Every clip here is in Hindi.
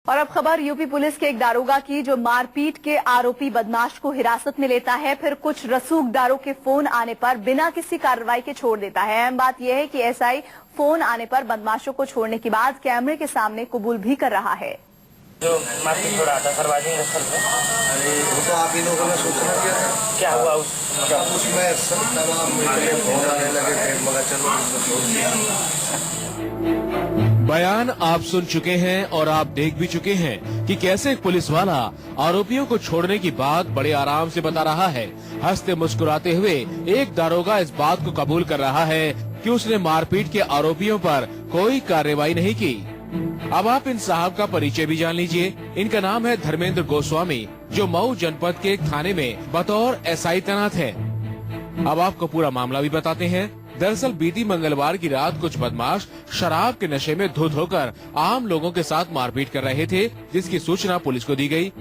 और अब खबर यूपी पुलिस के एक दारोगा की, जो मारपीट के आरोपी बदमाश को हिरासत में लेता है, फिर कुछ रसूखदारों के फोन आने पर बिना किसी कार्रवाई के छोड़ देता है। अहम बात यह है कि एसआई फोन आने पर बदमाशों को छोड़ने के बाद कैमरे के सामने कबूल भी कर रहा है। जो मारपीट हो रहा था सरवाजी स्थल में, अरे वो तो आप ही लोगों ने सूचना किया था। क्या हुआ उसमें सब तमाम फोन आने लगे, फिर मगर चलो उसको छोड़ दिया। बयान आप सुन चुके हैं और आप देख भी चुके हैं कि कैसे एक पुलिस वाला आरोपियों को छोड़ने की बात बड़े आराम से बता रहा है। हंसते मुस्कुराते हुए एक दारोगा इस बात को कबूल कर रहा है कि उसने मारपीट के आरोपियों पर कोई कार्रवाई नहीं की। अब आप इन साहब का परिचय भी जान लीजिए। इनका नाम है धर्मेंद्र गोस्वामी, जो मऊ जनपद के एक थाने में बतौर एसआई तैनात है। अब आपको पूरा मामला भी बताते हैं। दरअसल बीती मंगलवार की रात कुछ बदमाश शराब के नशे में धुत होकर आम लोगों के साथ मारपीट कर रहे थे, जिसकी सूचना पुलिस को दी गई।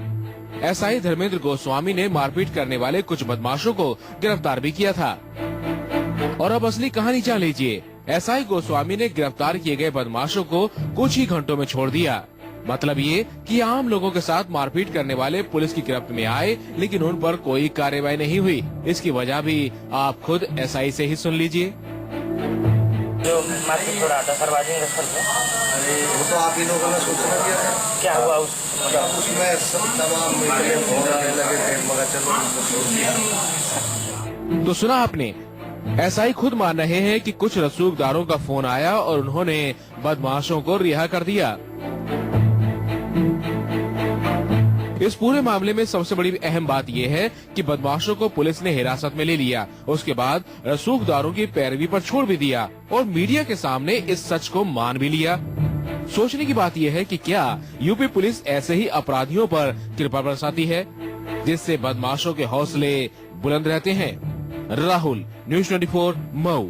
एसआई धर्मेंद्र गोस्वामी ने मारपीट करने वाले कुछ बदमाशों को गिरफ्तार भी किया था। और अब असली कहानी जान लीजिए। एसआई गोस्वामी ने गिरफ्तार किए गए बदमाशों को कुछ ही घंटों में छोड़ दिया। मतलब ये कि आम लोगों के साथ मारपीट करने वाले पुलिस की गिरफ्त में आए, लेकिन उन पर कोई कार्रवाई नहीं हुई। इसकी वजह भी आप खुद एसआई से ही सुन लीजिए। जो मारपीट हो रहा था सरवाजी स्थल में, अरे वो तो आप ही लोगों ने सूचना किया था। क्या हुआ उसमें सब तमाम फोन आने लगे, फिर मगर चलो उसको छोड़ दिया। तो सुना आपने, एसआई खुद मान रहे हैं कि कुछ रसूखदारों का फोन आया और उन्होंने बदमाशों को रिहा कर दिया। इस पूरे मामले में सबसे बड़ी अहम बात यह है कि बदमाशों को पुलिस ने हिरासत में ले लिया, उसके बाद रसूखदारों की पैरवी पर छोड़ भी दिया और मीडिया के सामने इस सच को मान भी लिया। सोचने की बात यह है कि क्या यूपी पुलिस ऐसे ही अपराधियों पर कृपा बरसाती है, जिससे बदमाशों के हौसले बुलंद रहते हैं। राहुल, न्यूज़ 24 मऊ।